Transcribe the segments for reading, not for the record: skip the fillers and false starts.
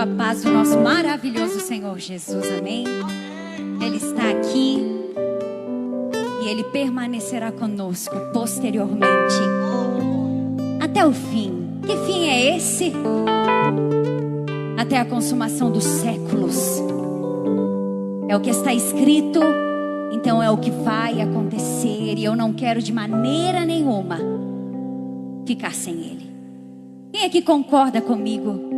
Com a paz do nosso maravilhoso Senhor Jesus, amém? Ele está aqui e Ele permanecerá conosco posteriormente até o fim. Que fim é esse? Até a consumação dos séculos. É o que está escrito, então é o que vai acontecer. E eu não quero de maneira nenhuma ficar sem Ele. Quem é que concorda comigo?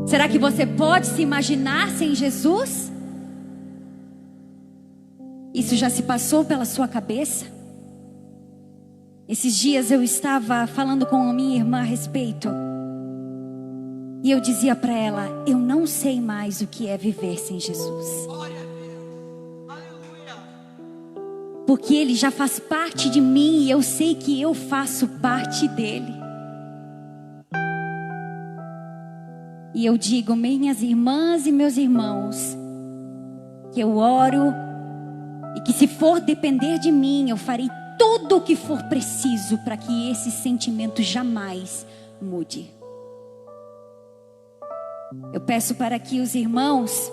Será que você pode se imaginar sem Jesus? Isso já se passou pela sua cabeça? Esses dias eu estava falando com a minha irmã a respeito. E eu dizia para ela, eu não sei mais o que é viver sem Jesus. Porque Ele já faz parte de mim e eu sei que eu faço parte dEle. E eu digo, minhas irmãs e meus irmãos, que eu oro e que se for depender de mim, eu farei tudo o que for preciso para que esse sentimento jamais mude. Eu peço para que os irmãos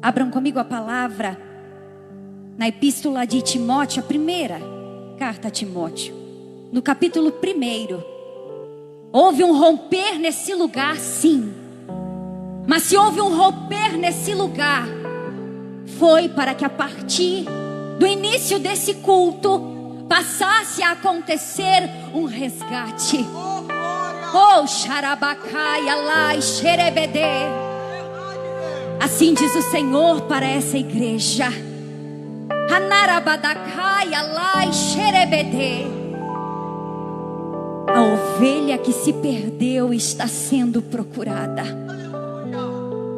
abram comigo a palavra na epístola de Timóteo, a primeira carta a Timóteo, no capítulo 1. Houve um romper nesse lugar, sim. Mas se houve um romper nesse lugar, foi para que a partir do início desse culto passasse a acontecer um resgate. Oh, xarabacai, alai, xerebedê. Assim diz o Senhor para essa igreja. Hanarabadacai, alai, xerebedê. A ovelha que se perdeu está sendo procurada.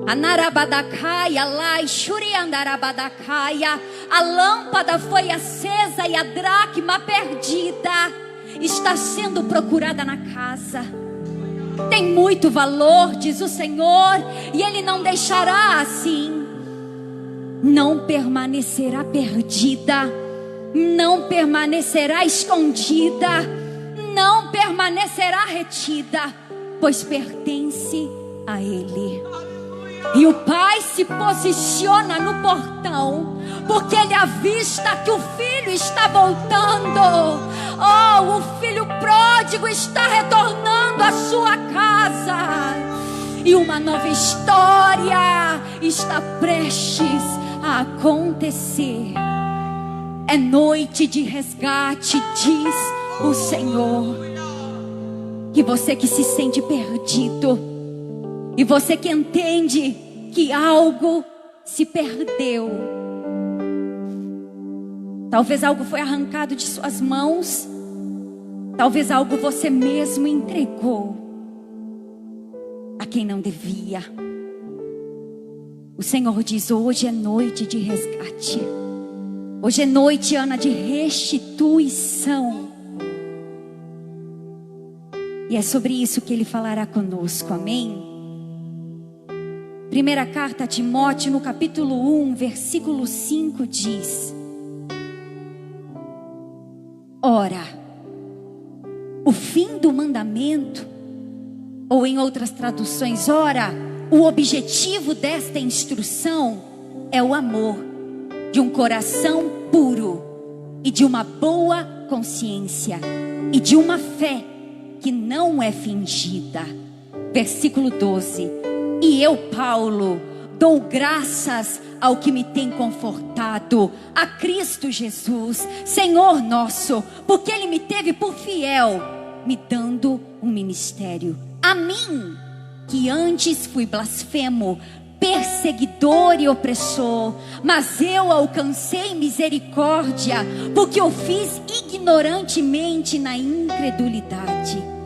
Anarabadacaia, lai, xuriandarabadacaia. A lâmpada foi acesa e a dracma perdida está sendo procurada na casa. Tem muito valor, diz o Senhor, e Ele não deixará assim. Não permanecerá perdida, não permanecerá escondida, não permanecerá retida, pois pertence a Ele. E o Pai se posiciona no portão, porque Ele avista que o filho está voltando. Oh, o filho pródigo está retornando à sua casa. E uma nova história está prestes a acontecer. É noite de resgate, diz o Senhor. Que você que se sente perdido, e você que entende que algo se perdeu, talvez algo foi arrancado de suas mãos, talvez algo você mesmo entregou a quem não devia. O Senhor diz, hoje é noite de resgate. Hoje é noite, Ana, de restituição. E é sobre isso que Ele falará conosco, amém? Primeira carta a Timóteo, no capítulo 1, versículo 5 diz: ora, o fim do mandamento, ou em outras traduções, ora, o objetivo desta instrução é o amor de um coração puro e de uma boa consciência e de uma fé que não é fingida. Versículo 12: e eu, Paulo, dou graças ao que me tem confortado, a Cristo Jesus, Senhor nosso, porque Ele me teve por fiel, me dando um ministério. A mim, que antes fui blasfemo, perseguidor e opressor, mas eu alcancei misericórdia, porque eu fiz ignorantemente na incredulidade.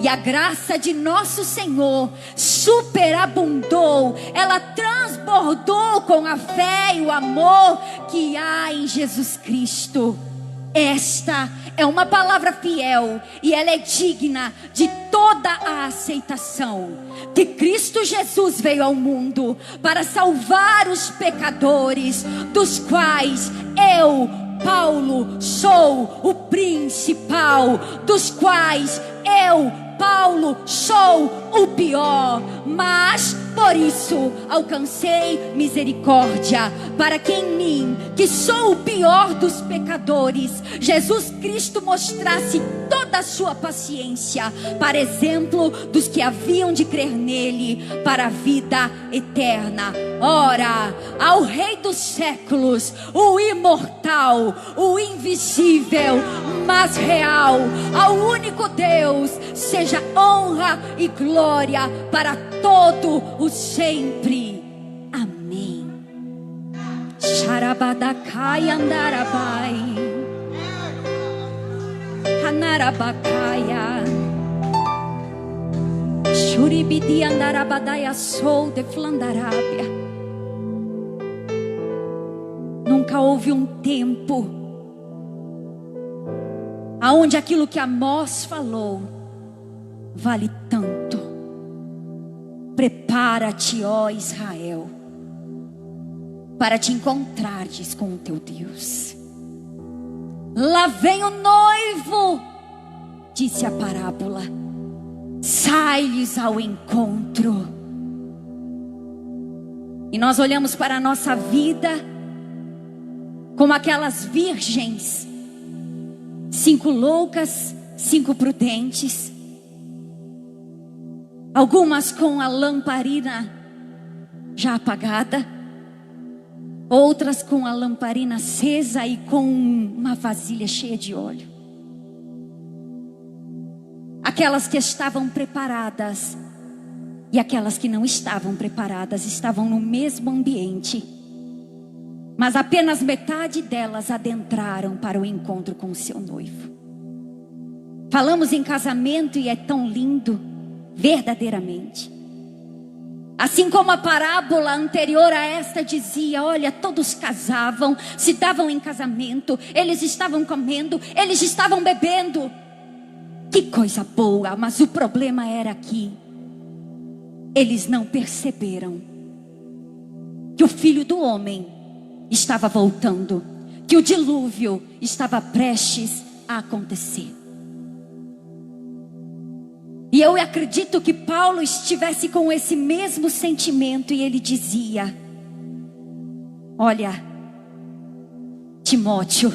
E a graça de nosso Senhor superabundou, ela transbordou com a fé e o amor que há em Jesus Cristo. Esta é uma palavra fiel e ela é digna de toda a aceitação. Que Cristo Jesus veio ao mundo para salvar os pecadores, dos quais eu, Paulo, sou o principal, dos quais eu, Paulo, sou o pior, mas por isso alcancei misericórdia, para que em mim, que sou o pior dos pecadores, Jesus Cristo mostrasse toda a sua paciência, para exemplo dos que haviam de crer nele, para a vida eterna. Ora, ao Rei dos séculos, o imortal, o invisível, mas real, ao único Deus, seja honra e glória para todo o sempre. Amém. Sharabadakai andarabai, hanarabakaya, shuribidi andarabadaya sou de Flandarábia. Nunca houve um tempo aonde aquilo que Amós falou vale tanto. Prepara-te, ó Israel, para te encontrares com o teu Deus. Lá vem o noivo, disse a parábola, sai-lhes ao encontro. E nós olhamos para a nossa vida como aquelas virgens, 5 loucas, 5 prudentes, algumas com a lamparina já apagada, outras com a lamparina acesa e com uma vasilha cheia de óleo. Aquelas que estavam preparadas e aquelas que não estavam preparadas estavam no mesmo ambiente, mas apenas metade delas adentraram para o encontro com o seu noivo. Falamos em casamento e é tão lindo, verdadeiramente. Assim como a parábola anterior a esta dizia, olha, todos casavam, se davam em casamento, eles estavam comendo, eles estavam bebendo. Que coisa boa, mas o problema era que eles não perceberam que o Filho do Homem estava voltando, que o dilúvio estava prestes a acontecer. E eu acredito que Paulo estivesse com esse mesmo sentimento e ele dizia, olha, Timóteo,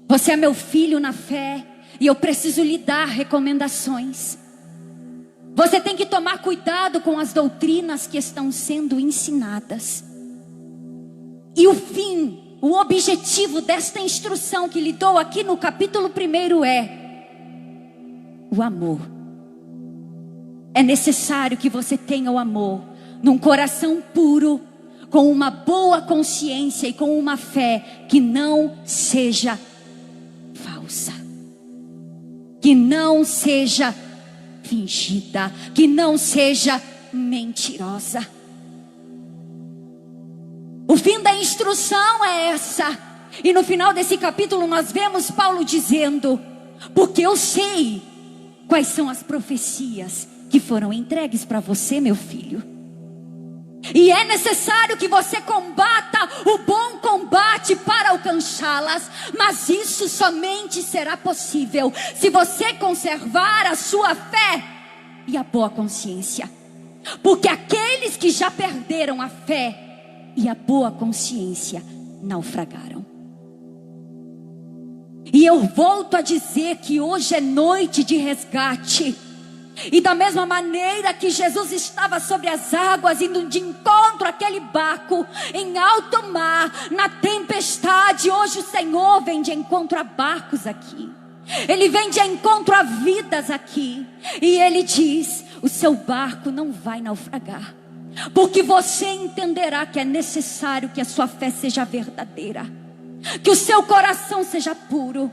você é meu filho na fé e eu preciso lhe dar recomendações. Você tem que tomar cuidado com as doutrinas que estão sendo ensinadas. E o fim, o objetivo desta instrução que lhe dou aqui no capítulo 1 é o amor. É necessário que você tenha o amor num coração puro, com uma boa consciência e com uma fé que não seja falsa, que não seja fingida, que não seja mentirosa. O fim da instrução é essa. E no final desse capítulo nós vemos Paulo dizendo, porque eu sei quais são as profecias que foram entregues para você, meu filho. E é necessário que você combata o bom combate para alcançá-las. Mas isso somente será possível se você conservar a sua fé e a boa consciência. Porque aqueles que já perderam a fé e a boa consciência naufragaram. E eu volto a dizer que hoje é noite de resgate. E da mesma maneira que Jesus estava sobre as águas, indo de encontro àquele barco em alto mar, na tempestade, hoje o Senhor vem de encontro a barcos aqui. Ele vem de encontro a vidas aqui. E Ele diz, o seu barco não vai naufragar. Porque você entenderá que é necessário que a sua fé seja verdadeira, que o seu coração seja puro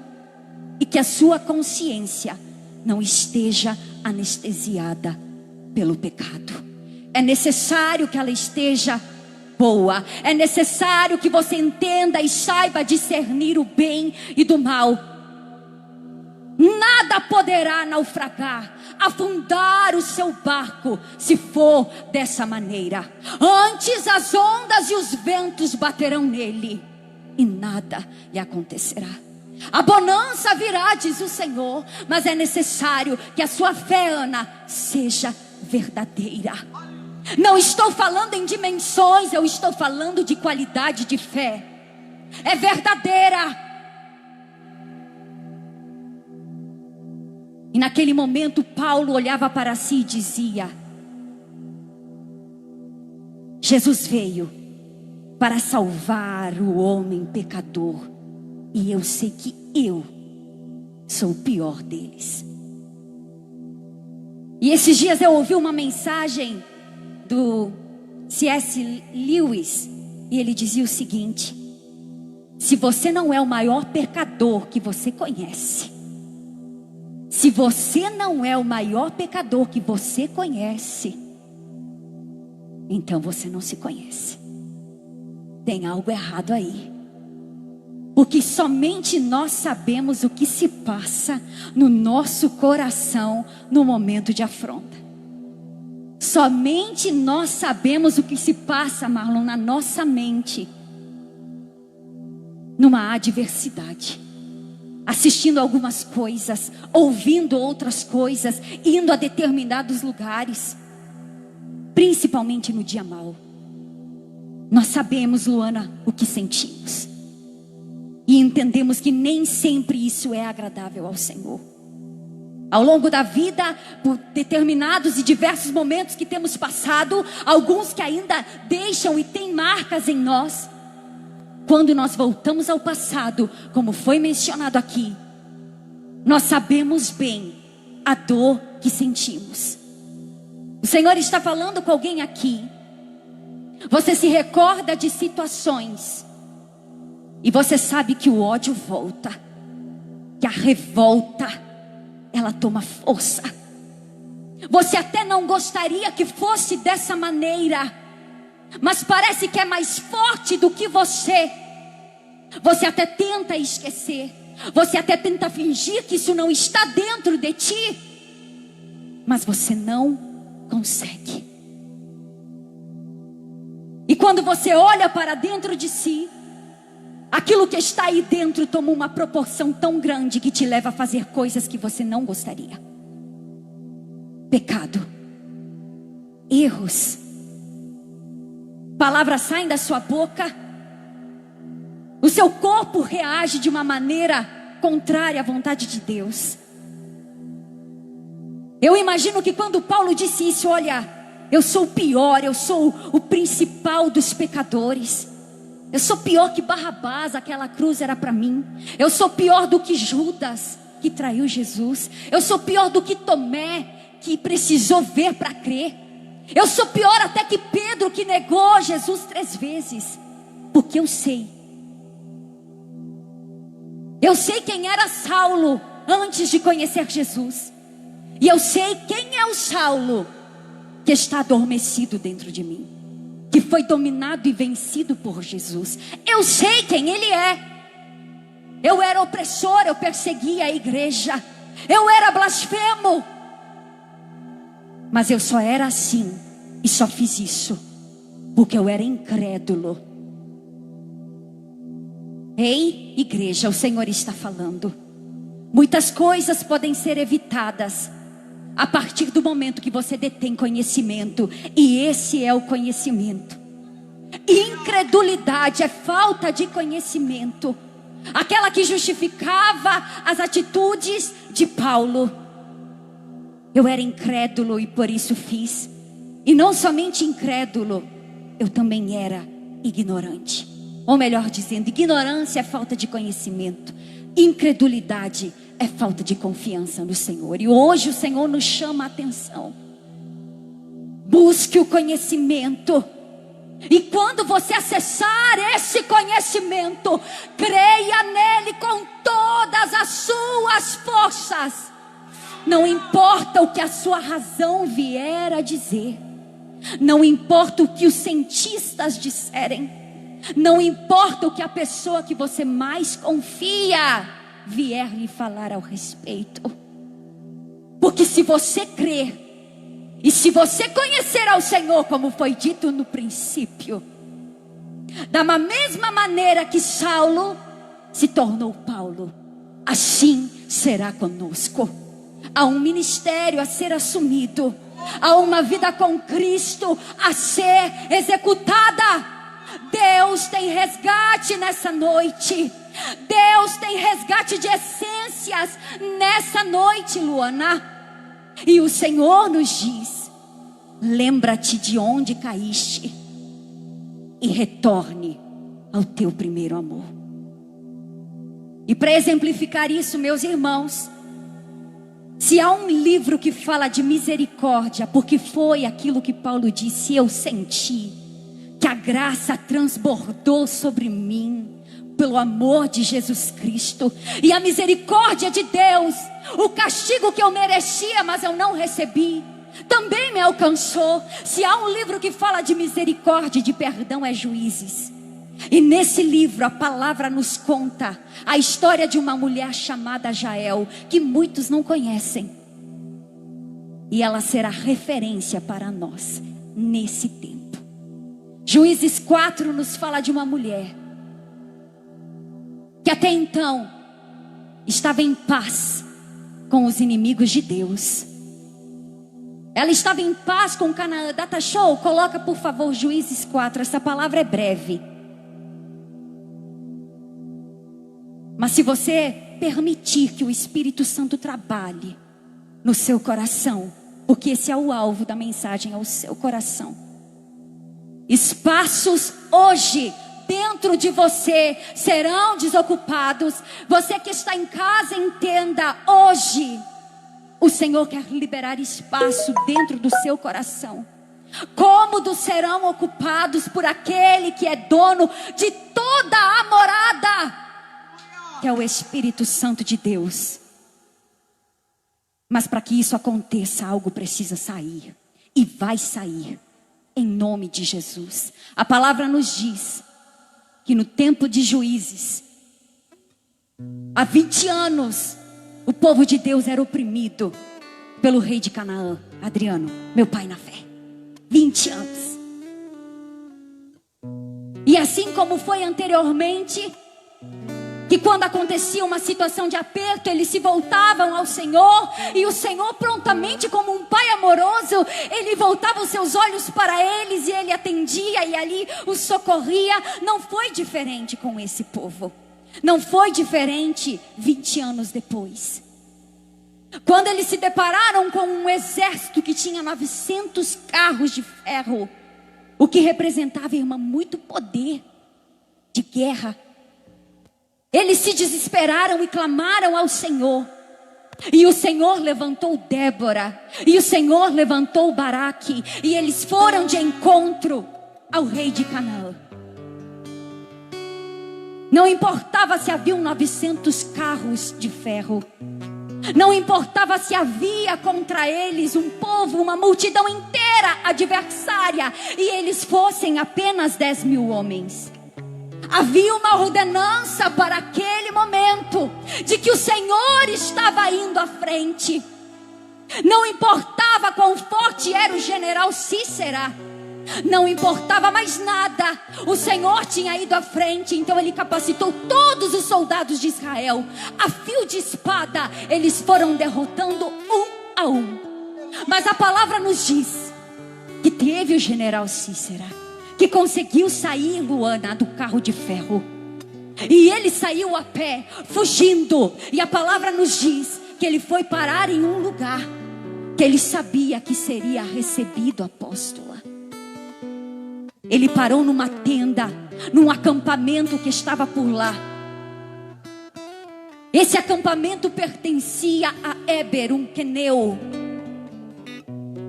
e que a sua consciência não esteja anestesiada pelo pecado. É necessário que ela esteja boa. É necessário que você entenda e saiba discernir o bem e do mal. Nada poderá naufragar, afundar o seu barco, se for dessa maneira. Antes as ondas e os ventos baterão nele, e nada lhe acontecerá. A bonança virá, diz o Senhor, mas é necessário que a sua fé, Ana, seja verdadeira. Não estou falando em dimensões, eu estou falando de qualidade de fé. É verdadeira. E naquele momento Paulo olhava para si e dizia: Jesus veio para salvar o homem pecador, e eu sei que eu sou o pior deles. E esses dias eu ouvi uma mensagem do C.S. Lewis, e ele dizia o seguinte: se você não é o maior pecador que você conhece, se você não é o maior pecador que você conhece, então você não se conhece. Tem algo errado aí. Porque somente nós sabemos o que se passa no nosso coração no momento de afronta. Somente nós sabemos o que se passa, Marlon, na nossa mente numa adversidade. Assistindo algumas coisas, ouvindo outras coisas, indo a determinados lugares, principalmente no dia mau. Nós sabemos, Luana, o que sentimos. E entendemos que nem sempre isso é agradável ao Senhor. Ao longo da vida, por determinados e diversos momentos que temos passado, alguns que ainda deixam e têm marcas em nós. Quando nós voltamos ao passado, como foi mencionado aqui, nós sabemos bem a dor que sentimos. O Senhor está falando com alguém aqui. Você se recorda de situações e você sabe que o ódio volta, que a revolta, ela toma força. Você até não gostaria que fosse dessa maneira, mas parece que é mais forte do que você. Você até tenta esquecer, você até tenta fingir que isso não está dentro de ti, mas você não consegue. E quando você olha para dentro de si, aquilo que está aí dentro toma uma proporção tão grande que te leva a fazer coisas que você não gostaria. Pecado, erros, palavras saem da sua boca, o seu corpo reage de uma maneira contrária à vontade de Deus. Eu imagino que quando Paulo disse isso, olha, eu sou o pior, eu sou o principal dos pecadores. Eu sou pior que Barrabás, aquela cruz era para mim. Eu sou pior do que Judas, que traiu Jesus. Eu sou pior do que Tomé, que precisou ver para crer. Eu sou pior até que Pedro, que negou Jesus 3 vezes. Porque eu sei quem era Saulo antes de conhecer Jesus. E eu sei quem é o Saulo que está adormecido dentro de mim, que foi dominado e vencido por Jesus. Eu sei quem ele é. Eu era opressor, eu perseguia a igreja, eu era blasfemo, mas eu só era assim e só fiz isso porque eu era incrédulo. Ei, igreja, o Senhor está falando. Muitas coisas podem ser evitadas a partir do momento que você detém conhecimento, e esse é o conhecimento. Incredulidade é falta de conhecimento, aquela que justificava as atitudes de Paulo. Eu era incrédulo e por isso fiz. E não somente incrédulo, eu também era ignorante. Ou melhor dizendo, ignorância é falta de conhecimento, incredulidade é falta de confiança no Senhor. E hoje o Senhor nos chama a atenção. Busque o conhecimento. E quando você acessar esse conhecimento, creia nele com todas as suas forças. Não importa o que a sua razão vier a dizer. Não importa o que os cientistas disserem. Não importa o que a pessoa que você mais confia vier lhe falar ao respeito. Porque se você crer, e se você conhecer ao Senhor, como foi dito no princípio, Da mesma maneira que Saulo se tornou Paulo, assim será conosco. Há um ministério a ser assumido, há uma vida com Cristo a ser executada. Deus tem resgate nessa noite. Deus tem resgate de essências nessa noite, Luana. E o Senhor nos diz: lembra-te de onde caíste e retorne ao teu primeiro amor. E para exemplificar isso, meus irmãos, se há um livro que fala de misericórdia, porque foi aquilo que Paulo disse: eu senti que a graça transbordou sobre mim pelo amor de Jesus Cristo, e a misericórdia de Deus, o castigo que eu merecia, mas eu não recebi, também me alcançou. Se há um livro que fala de misericórdia e de perdão, é Juízes. E nesse livro a palavra nos conta a história de uma mulher chamada Jael, que muitos não conhecem, e ela será referência para nós nesse tempo. Juízes 4 nos fala de uma mulher que até então estava em paz com os inimigos de Deus. Ela estava em paz com Canaã. Data show, coloca por favor Juízes 4, essa palavra é breve. Mas se você permitir que o Espírito Santo trabalhe no seu coração, porque esse é o alvo da mensagem, é o seu coração. Espaços hoje dentro de você serão desocupados. Você que está em casa, entenda, hoje o Senhor quer liberar espaço dentro do seu coração. Cômodos serão ocupados por aquele que é dono de toda a morada, que é o Espírito Santo de Deus. Mas para que isso aconteça, algo precisa sair, e vai sair, em nome de Jesus. A palavra nos diz que no tempo de Juízes, há 20 anos, o povo de Deus era oprimido pelo rei de Canaã, Adriano, meu pai na fé. 20 anos. E assim como foi anteriormente, que quando acontecia uma situação de aperto, eles se voltavam ao Senhor, e o Senhor prontamente, como um pai amoroso, ele voltava os seus olhos para eles, e ele atendia, e ali os socorria. Não foi diferente com esse povo. Não foi diferente 20 anos depois. Quando eles se depararam com um exército que tinha 900 carros de ferro, o que representava, irmã, muito poder de guerra. Eles se desesperaram e clamaram ao Senhor. E o Senhor levantou Débora, e o Senhor levantou Baraque, e eles foram de encontro ao rei de Canaã. Não importava se haviam 900 carros de ferro, não importava se havia contra eles um povo, uma multidão inteira adversária, e eles fossem apenas 10.000 homens. Havia uma ordenança para aquele momento, de que o Senhor estava indo à frente. Não importava quão forte era o general Cícera, não importava mais nada, o Senhor tinha ido à frente. Então ele capacitou todos os soldados de Israel, a fio de espada, eles foram derrotando um a um. Mas a palavra nos diz que teve o general Cícera que conseguiu sair, Luana, do carro de ferro, e ele saiu a pé, fugindo. E a palavra nos diz que ele foi parar em um lugar que ele sabia que seria recebido, apóstola. Ele parou numa tenda, num acampamento que estava por lá. Esse acampamento pertencia a Éber, um queneu,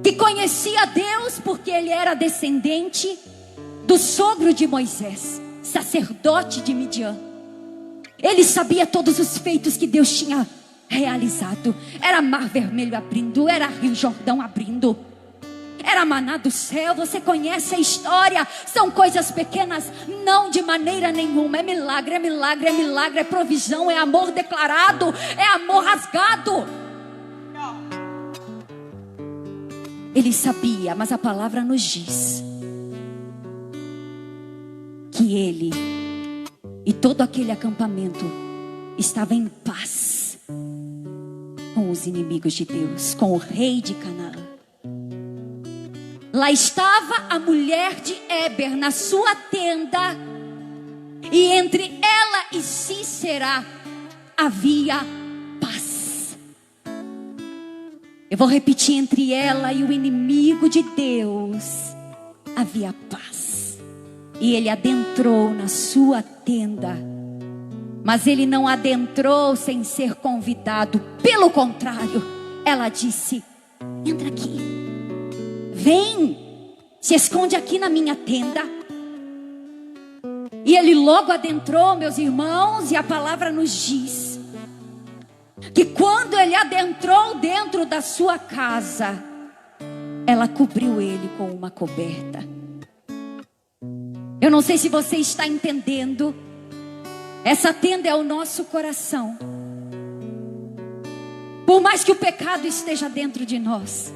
que conhecia Deus porque ele era descendente do sogro de Moisés, sacerdote de Midian. Ele sabia todos os feitos que Deus tinha realizado. Era mar vermelho abrindo, era rio Jordão abrindo, era maná do céu. Você conhece a história. São coisas pequenas? Não, de maneira nenhuma. É milagre, é milagre, é milagre, é provisão, é amor declarado, é amor rasgado. Ele sabia, mas a palavra nos diz que ele e todo aquele acampamento estava em paz com os inimigos de Deus, com o rei de Canaã. Lá estava a mulher de Éber na sua tenda, e entre ela e Sísera havia paz. Eu vou repetir: entre ela e o inimigo de Deus havia paz. E ele adentrou na sua tenda, mas ele não adentrou sem ser convidado. Pelo contrário, ela disse: entra aqui, vem, se esconde aqui na minha tenda. E ele logo adentrou, meus irmãos, e a palavra nos diz que quando ele adentrou dentro da sua casa, ela cobriu ele com uma coberta. Eu não sei se você está entendendo. Essa tenda é o nosso coração. Por mais que o pecado esteja dentro de nós,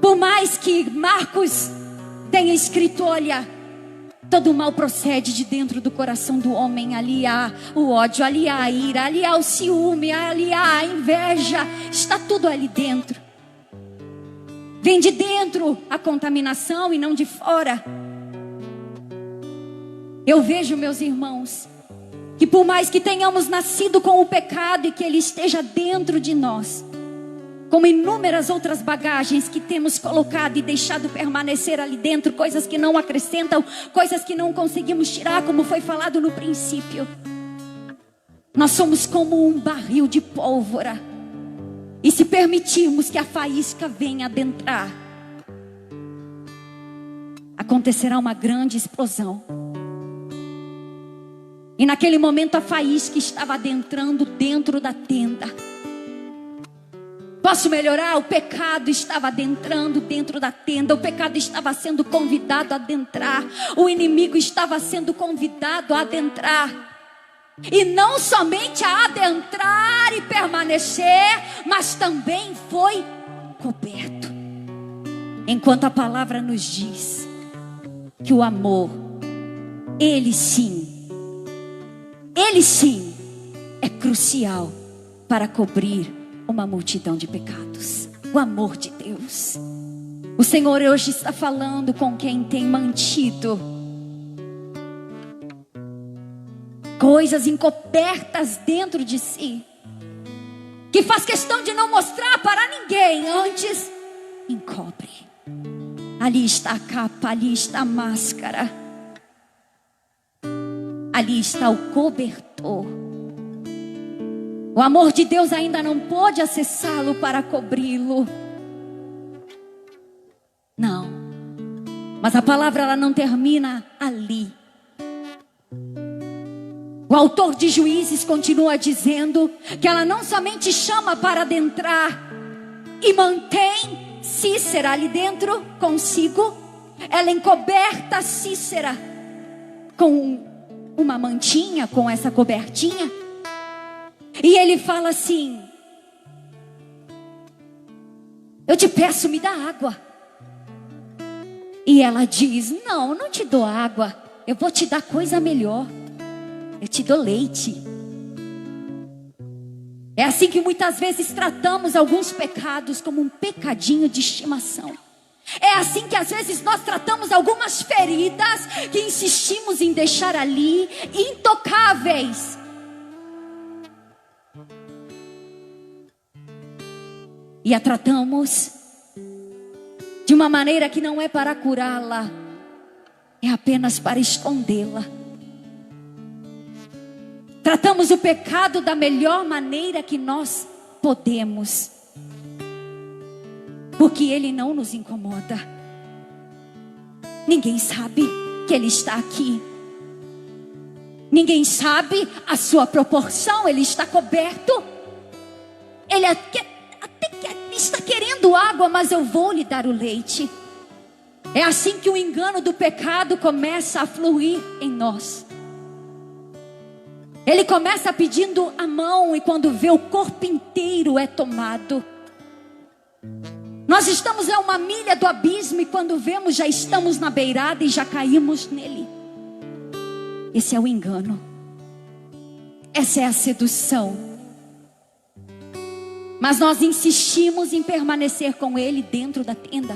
por mais que Marcos tenha escrito: olha, todo mal procede de dentro do coração do homem. Ali há o ódio, ali há a ira, ali há o ciúme, ali há a inveja. Está tudo ali dentro. Vem de dentro a contaminação e não de fora. Eu vejo, meus irmãos, que por mais que tenhamos nascido com o pecado e que ele esteja dentro de nós, como inúmeras outras bagagens que temos colocado e deixado permanecer ali dentro, coisas que não acrescentam, coisas que não conseguimos tirar, como foi falado no princípio, nós somos como um barril de pólvora. E se permitirmos que a faísca venha adentrar, acontecerá uma grande explosão. E naquele momento a faísca estava adentrando dentro da tenda. Posso melhorar? O pecado estava adentrando dentro da tenda. O pecado estava sendo convidado a adentrar. O inimigo estava sendo convidado a adentrar. E não somente a adentrar e permanecer, mas também foi coberto. Enquanto a palavra nos diz que o amor, ele sim é crucial para cobrir uma multidão de pecados. O amor de Deus. O Senhor hoje está falando com quem tem mantido coisas encobertas dentro de si, que faz questão de não mostrar para ninguém, antes encobre. Ali está a capa, ali está a máscara, ali está o cobertor. O amor de Deus ainda não pôde acessá-lo para cobri-lo. Não. Mas a palavra ela não termina ali. O autor de Juízes continua dizendo que ela não somente chama para adentrar e mantém Sísera ali dentro consigo, ela encoberta Sísera com uma mantinha, com essa cobertinha. E ele fala assim: eu te peço, me dá água. E ela diz: não, não te dou água, eu vou te dar coisa melhor. Eu te dou leite. É assim que muitas vezes tratamos alguns pecados como um pecadinho de estimação. É assim que às vezes nós tratamos algumas feridas que insistimos em deixar ali intocáveis. E a tratamos de uma maneira que não é para curá-la, é apenas para escondê-la. Tratamos o pecado da melhor maneira que nós podemos, porque ele não nos incomoda. Ninguém sabe que ele está aqui. Ninguém sabe a sua proporção. Ele está coberto. Ele até está querendo água, mas eu vou lhe dar o leite. É assim que o engano do pecado começa a fluir em nós. Ele começa pedindo a mão, e quando vê, o corpo inteiro é tomado. Nós estamos a 1 milha do abismo, e quando vemos, já estamos na beirada e já caímos nele. Esse é o engano. Essa é a sedução. Mas nós insistimos em permanecer com ele dentro da tenda.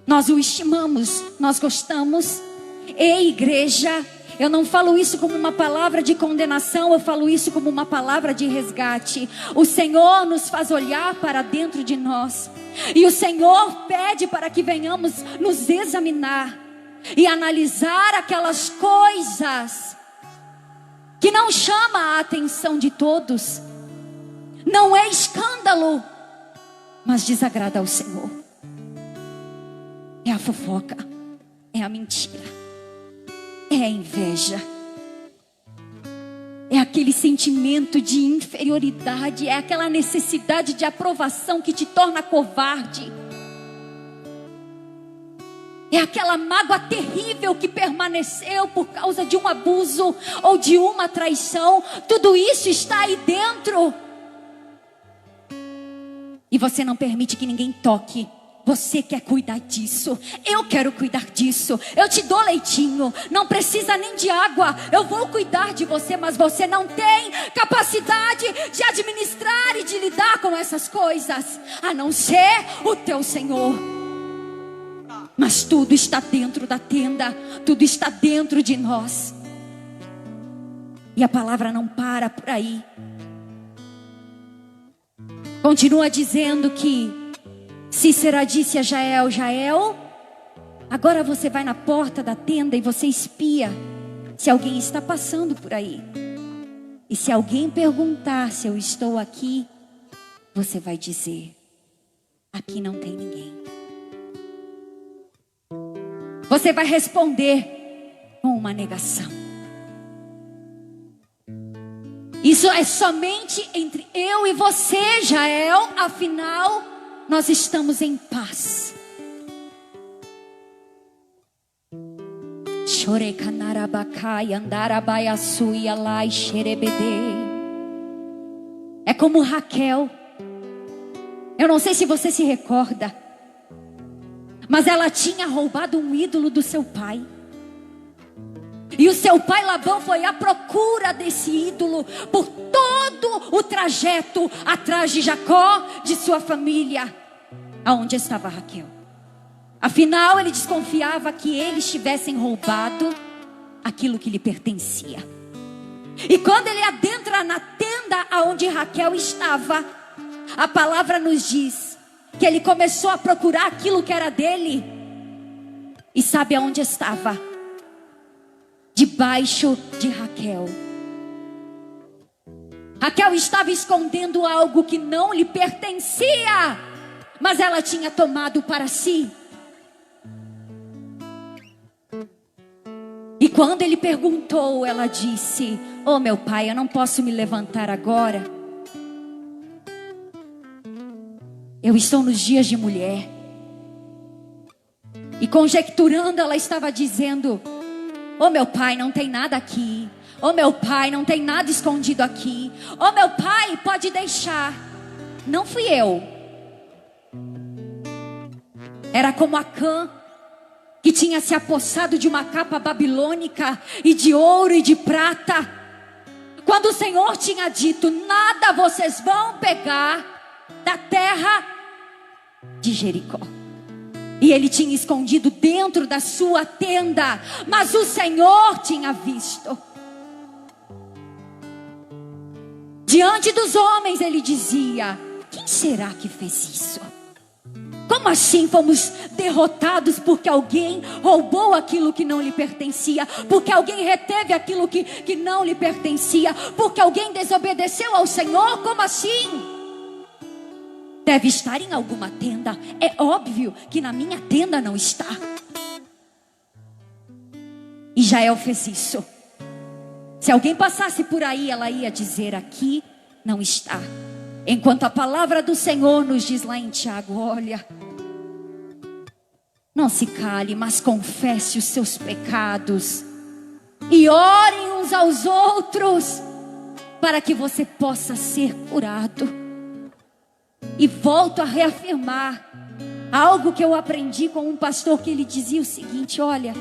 Nós o estimamos, nós gostamos. Ei, igreja, eu não falo isso como uma palavra de condenação, eu falo isso como uma palavra de resgate. O Senhor nos faz olhar para dentro de nós. E o Senhor pede para que venhamos nos examinar e analisar aquelas coisas que não chamam a atenção de todos. Não é escândalo, mas desagrada ao Senhor. É a fofoca, é a mentira, é a inveja, é aquele sentimento de inferioridade, é aquela necessidade de aprovação que te torna covarde. É aquela mágoa terrível que permaneceu por causa de um abuso ou de uma traição. Tudo isso está aí dentro. E você não permite que ninguém toque. Você quer cuidar disso. Eu quero cuidar disso. Eu te dou leitinho. Não precisa nem de água. Eu vou cuidar de você. Mas você não tem capacidade de administrar e de lidar com essas coisas, a não ser o teu Senhor. Mas tudo está dentro da tenda. Tudo está dentro de nós. E a palavra não para por aí. Continua dizendo que Cícera disse a Jael: Jael, agora você vai na porta da tenda e você espia se alguém está passando por aí. E se alguém perguntar se eu estou aqui, você vai dizer: aqui não tem ninguém. Você vai responder com uma negação. Isso é somente entre eu e você, Jael. Afinal, nós estamos em paz. É como Raquel. Eu não sei se você se recorda, mas ela tinha roubado um ídolo do seu pai. E o seu pai Labão foi à procura desse ídolo por todo o trajeto atrás de Jacó, de sua família, aonde estava Raquel. Afinal, ele desconfiava que eles tivessem roubado aquilo que lhe pertencia. E quando ele adentra na tenda aonde Raquel estava, a palavra nos diz que ele começou a procurar aquilo que era dele. E sabe aonde estava? Debaixo de Raquel. Raquel estava escondendo algo que não lhe pertencia, mas ela tinha tomado para si. E quando ele perguntou, ela disse: oh, meu pai, eu não posso me levantar agora. Eu estou nos dias de mulher. E conjecturando, ela estava dizendo: oh, meu pai, não tem nada aqui. Oh, meu pai, não tem nada escondido aqui. Oh, meu pai, pode deixar. Não fui eu. Era como Acã, que tinha se apossado de uma capa babilônica e de ouro e de prata, quando o Senhor tinha dito: nada vocês vão pegar da terra de Jericó. E ele tinha escondido dentro da sua tenda, mas o Senhor tinha visto. Diante dos homens ele dizia: quem será que fez isso? Como assim fomos derrotados porque alguém roubou aquilo que não lhe pertencia? Porque alguém reteve aquilo que não lhe pertencia? Porque alguém desobedeceu ao Senhor? Como assim? Deve estar em alguma tenda. É óbvio que na minha tenda não está. E Jael fez isso. Se alguém passasse por aí, ela ia dizer: aqui não está. Enquanto a palavra do Senhor nos diz lá em Tiago: olha, não se cale, mas confesse os seus pecados e orem uns aos outros para que você possa ser curado. E volto a reafirmar algo que eu aprendi com um pastor, que ele dizia o seguinte: olha,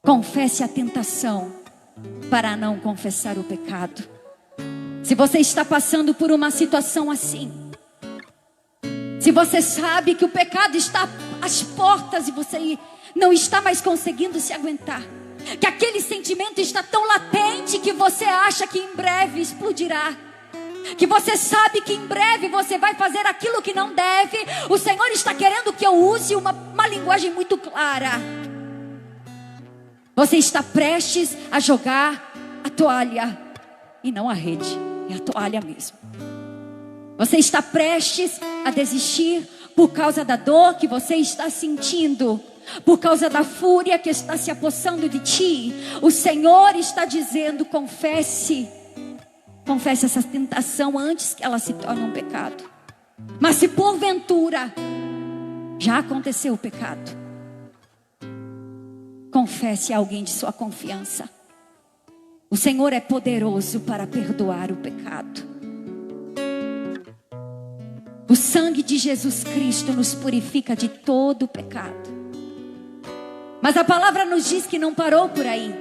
Confesse a tentação para não confessar o pecado. Se você está passando por uma situação assim, se você sabe que o pecado está às portas e você não está mais conseguindo se aguentar, que aquele sentimento está tão latente que você acha que em breve explodirá, que você sabe que em breve você vai fazer aquilo que não deve, o Senhor está querendo que eu use uma linguagem muito clara. Você está prestes a jogar a toalha, e não a rede, é a toalha mesmo. Você está prestes a desistir por causa da dor que você está sentindo, por causa da fúria que está se apossando de ti. O Senhor está dizendo: confesse essa tentação antes que ela se torne um pecado. Mas se porventura já aconteceu o pecado, confesse a alguém de sua confiança. O Senhor é poderoso para perdoar o pecado. O sangue de Jesus Cristo nos purifica de todo o pecado. Mas a palavra nos diz que não parou por aí.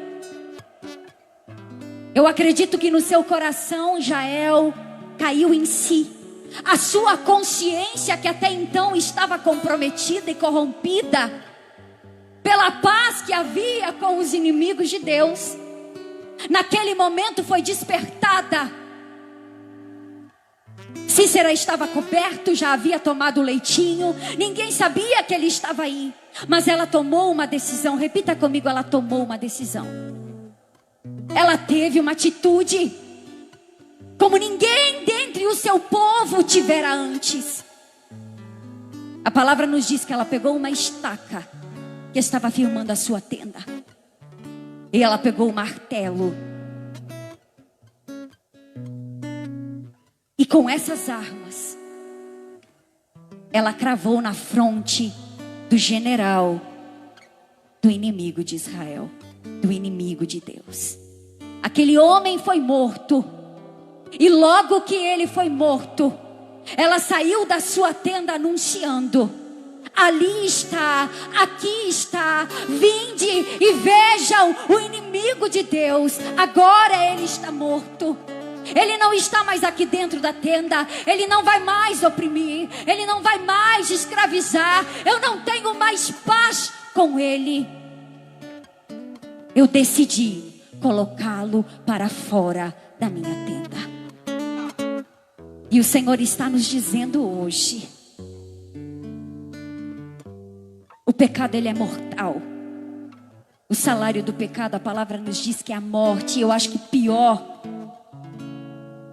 Eu acredito que no seu coração Jael caiu em si. A sua consciência, que até então estava comprometida e corrompida pela paz que havia com os inimigos de Deus, naquele momento foi despertada. Cícera estava coberto, já havia tomado leitinho, ninguém sabia que ele estava aí, mas ela tomou uma decisão. Repita comigo: ela tomou uma decisão. Ela teve uma atitude como ninguém dentre o seu povo tivera antes. A palavra nos diz que ela pegou uma estaca que estava firmando a sua tenda, e ela pegou o martelo, e com essas armas ela cravou na fronte do general do inimigo de Israel, do inimigo de Deus. Aquele homem foi morto, e logo que ele foi morto, ela saiu da sua tenda anunciando: ali está, aqui está, vinde e vejam o inimigo de Deus, agora ele está morto. Ele não está mais aqui dentro da tenda, ele não vai mais oprimir, ele não vai mais escravizar, eu não tenho mais paz com ele. Eu decidi colocá-lo para fora da minha tenda. E o Senhor está nos dizendo hoje: o pecado, ele é mortal. O salário do pecado, a palavra nos diz que é a morte. E eu acho que pior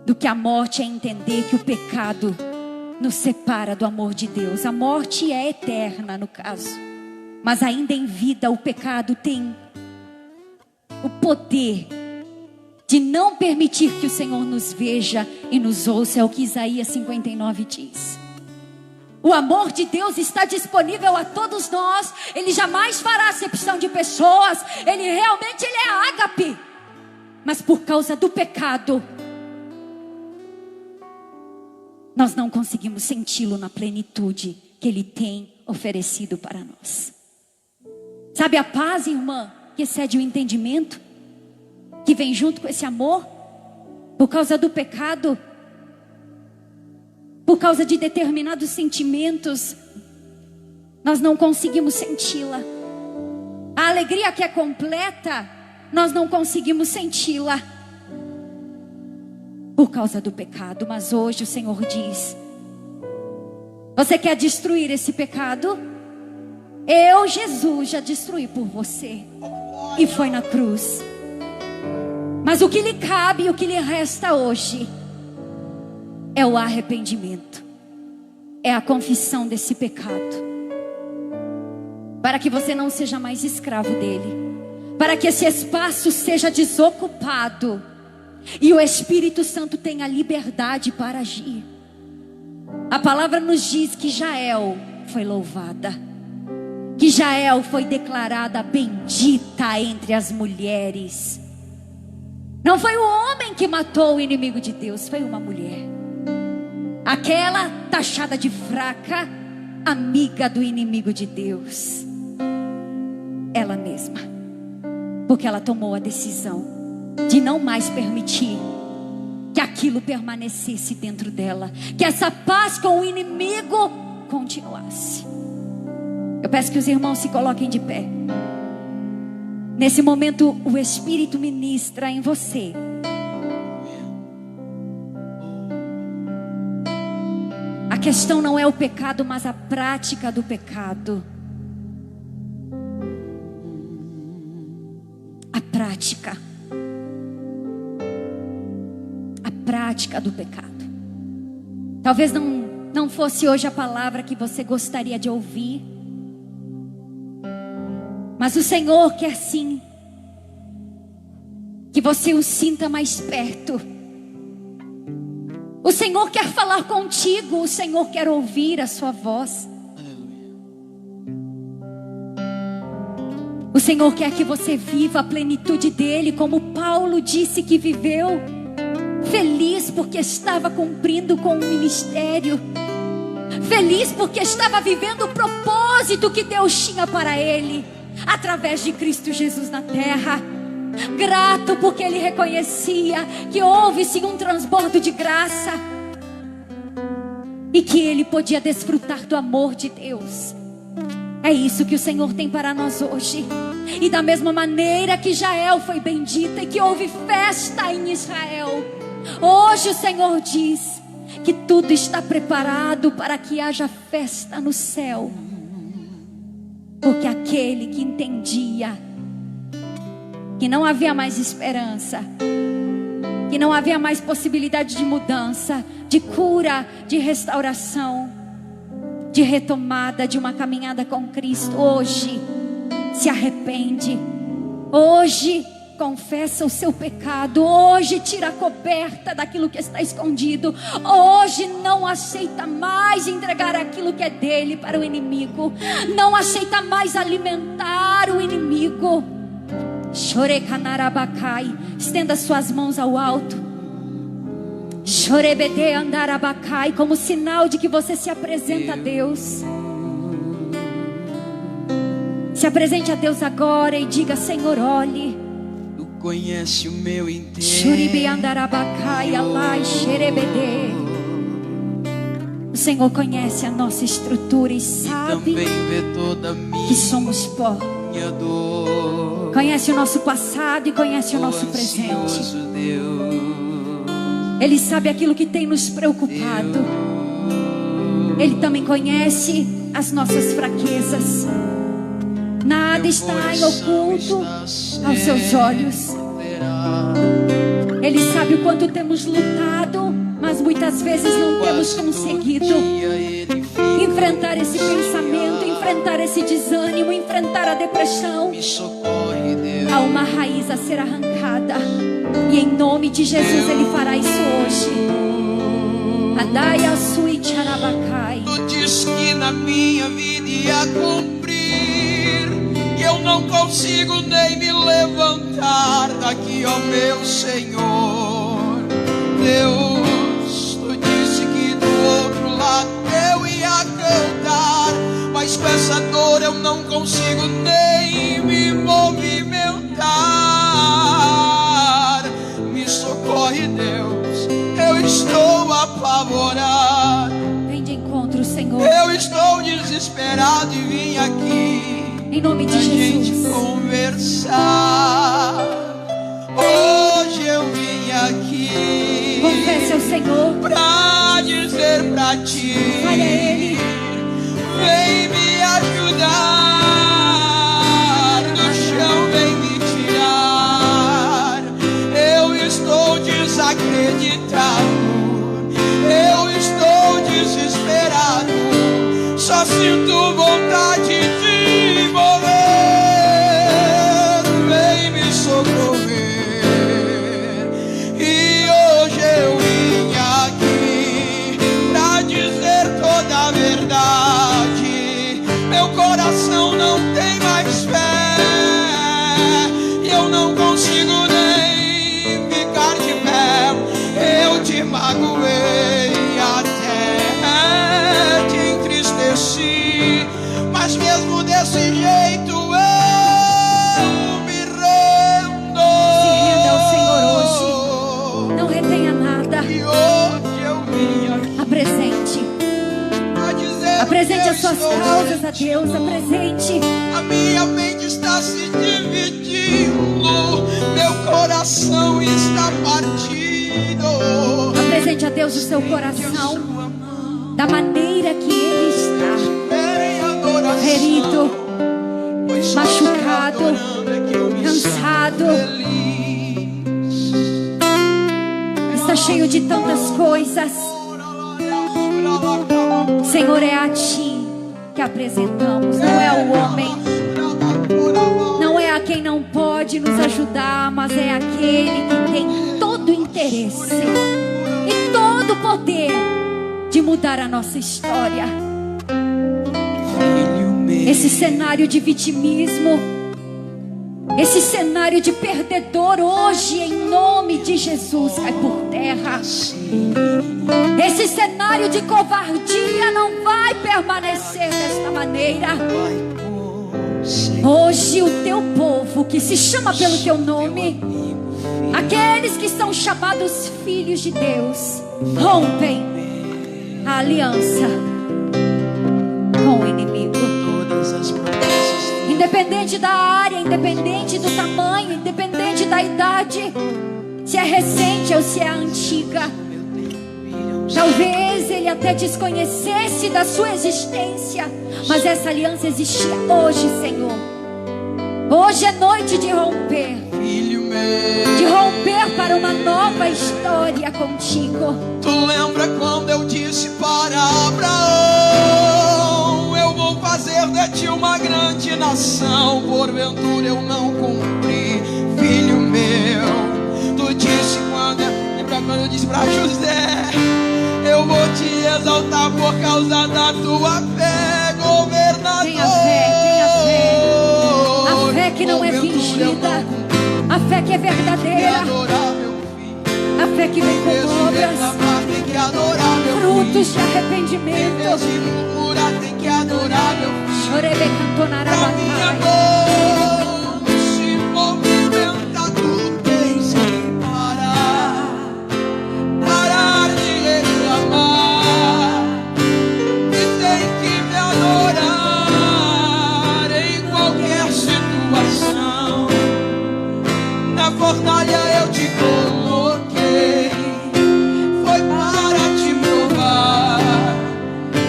do que a morte é entender que o pecado nos separa do amor de Deus. A morte é eterna no caso, mas ainda em vida o pecado tem o poder de não permitir que o Senhor nos veja e nos ouça. É o que Isaías 59 diz. O amor de Deus está disponível a todos nós. Ele jamais fará acepção de pessoas. Ele é ágape. Mas por causa do pecado, nós não conseguimos senti-lo na plenitude que Ele tem oferecido para nós. Sabe a paz, irmã, que excede o entendimento, que vem junto com esse amor? Por causa do pecado, por causa de determinados sentimentos, nós não conseguimos senti-la. A alegria que é completa, nós não conseguimos senti-la por causa do pecado. Mas hoje o Senhor diz: você quer destruir esse pecado? Eu, Jesus, já destruí por você, e foi na cruz. Mas o que lhe cabe e o que lhe resta hoje é o arrependimento, é a confissão desse pecado, para que você não seja mais escravo dele, para que esse espaço seja desocupado e o Espírito Santo tenha liberdade para agir. A palavra nos diz que Jael foi louvada, que Jael foi declarada bendita entre as mulheres. Não foi o homem que matou o inimigo de Deus, foi uma mulher, aquela taxada de fraca, amiga do inimigo de Deus, ela mesma. Porque ela tomou a decisão de não mais permitir que aquilo permanecesse dentro dela, que essa paz com o inimigo continuasse. Eu peço que os irmãos se coloquem de pé. Nesse momento o Espírito ministra em você. A questão não é o pecado, mas a prática do pecado. A prática do pecado. Talvez não fosse hoje a palavra que você gostaria de ouvir, mas o Senhor quer sim que você o sinta mais perto. O Senhor quer falar contigo, o Senhor quer ouvir a sua voz. O Senhor quer que você viva a plenitude dele, como Paulo disse que viveu, feliz porque estava cumprindo com o ministério, feliz porque estava vivendo o propósito que Deus tinha para ele, através de Cristo Jesus na terra. Grato porque ele reconhecia que houve sim um transbordo de graça e que ele podia desfrutar do amor de Deus. É isso que o Senhor tem para nós hoje. E da mesma maneira que Jael foi bendita e que houve festa em Israel, hoje o Senhor diz que tudo está preparado para que haja festa no céu. Porque aquele que entendia que não havia mais esperança, que não havia mais possibilidade de mudança, de cura, de restauração, de retomada de uma caminhada com Cristo, hoje se arrepende, hoje confessa o seu pecado, hoje tira a coberta daquilo que está escondido, hoje não aceita mais entregar aquilo que é dele para o inimigo, não aceita mais alimentar o inimigo. Chorecanarabacai, estenda suas mãos ao alto. Chorebede andarabacai, como sinal de que você se apresenta a Deus. Se apresente a Deus agora e diga: Senhor, olhe. Tu conhece o meu inteiro. Choribe andarabacai, alai xerebede. O Senhor conhece a nossa estrutura e sabe também vê toda que somos pó. Dor. Conhece o nosso passado e conhece o nosso presente. Ele sabe aquilo que tem nos preocupado. Ele também conhece as nossas fraquezas. Nada está em oculto aos seus olhos. Ele sabe o quanto temos lutado, mas muitas vezes não temos conseguido enfrentar esse pensamento, enfrentar esse desânimo, enfrentar a depressão. Há uma raiz a ser arrancada, e em nome de Jesus Ele fará isso hoje. Andai a sui charabacai. Tu diz que na minha vida ia cumprir, e eu não consigo nem me levantar daqui, ó meu Senhor. Deus, tu disse que do outro lado eu ia cantar, mas com essa dor eu não consigo nem me movimentar. Me socorre, Deus, eu estou apavorado. Vem de encontro, Senhor. Eu estou desesperado e vim aqui em nome de pra Jesus gente conversar. Hoje eu vim aqui, confesse ao Senhor, pra dizer pra ti, fale a Ele, vem me ajudar, do chão vem me tirar. Eu estou desacreditado, eu estou desesperado, só sinto vontade de morrer. Vem me socorrer. E hoje eu vim aqui pra dizer toda a verdade. Meu coração não tem mais fé, e eu não consigo nem ficar de pé. Eu te magoei, até te entristeci, mas mesmo desse jeito eu me Apresente as suas causas a Deus, apresente. A minha mente está se dividindo, meu coração está partido. Apresente a Deus o seu coração da maneira que Ele está, ferido, machucado, cansado, está cheio de tantas coisas. Senhor, é a Ti que apresentamos, não é ao homem, não é a quem não pode nos ajudar, mas é aquele que tem todo o interesse e todo o poder de mudar a nossa história. Esse cenário de vitimismo, esse cenário de perdedor, hoje em nome de Jesus cai por terra. Esse cenário de covardia não vai permanecer desta maneira. Hoje o teu povo que se chama pelo teu nome, aqueles que são chamados filhos de Deus, rompem a aliança com o inimigo. Independente da área, independente do tamanho, independente da idade, se é recente ou se é antiga, talvez ele até desconhecesse da sua existência, mas essa aliança existia hoje, Senhor. Hoje é noite de romper, para uma nova história contigo. Tu lembra quando eu disse para Abraão, eu vou fazer de ti uma grande nação? Porventura eu não cumpri, filho meu. Tu disse lembra quando eu disse para José, eu vou te exaltar por causa da tua fé, governador. Tenha fé, tenha fé. A fé que não é fingida, a fé que é verdadeira, a fé que vem com obras, frutos de arrependimento. Tem que adorar meu filho. A minha mão se movimenta, tu tens que parar de reclamar, e tem que me adorar em qualquer situação. Na fornalha eu te coloquei, foi para te provar.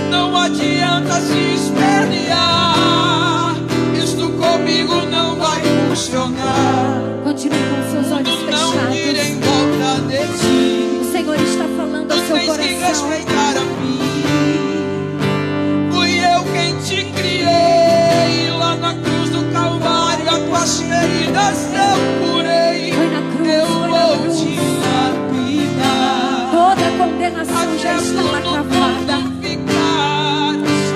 Não adianta se espernear, isto comigo não vai funcionar. Continue com seus olhos fechados. Não gira em volta de ti. O Senhor está falando ao seu Tens que coração. respeitar a mim. Fui eu quem te criei, lá na cruz do Calvário as tuas feridas eu curei. Foi na cruz, Eu foi na vou cruz. te lapidar. Toda a condenação já está lá cravada.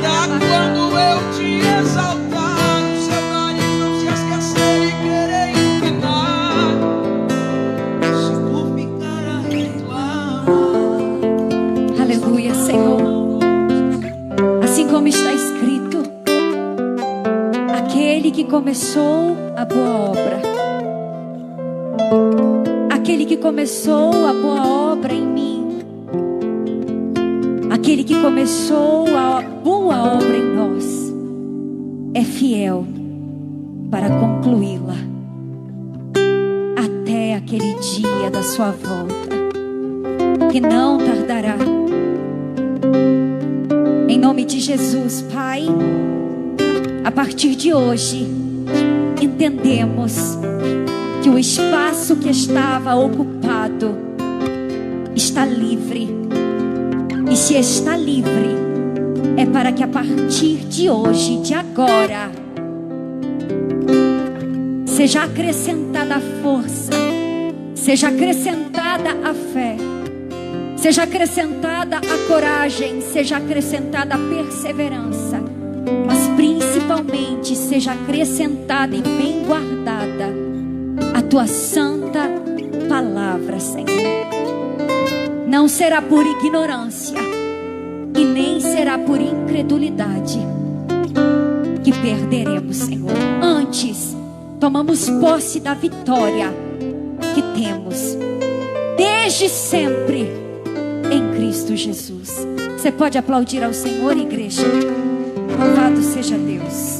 Pra quando eu te exaltar, o seu nariz não se esquecer e querer empinar. Se for ficar a reclamar. Aleluia, Senhor. Assim como está escrito, aquele que começou a boa obra, aquele que começou a boa obra em mim, aquele que começou a boa obra em nós, é fiel para concluí-la até aquele dia da sua volta, que não tardará. Em nome de Jesus, Pai, a partir de hoje, entendemos que o espaço que estava ocupado está livre. E se está livre, é para que a partir de hoje, de agora, seja acrescentada a força, seja acrescentada a fé, seja acrescentada a coragem, seja acrescentada a perseverança, mas principalmente seja acrescentada e bem guardada a tua santa palavra, Senhor. Não será por ignorância e nem será por incredulidade que perderemos, Senhor. Antes, tomamos posse da vitória que temos desde sempre em Cristo Jesus. Você pode aplaudir ao Senhor, igreja? Louvado seja Deus.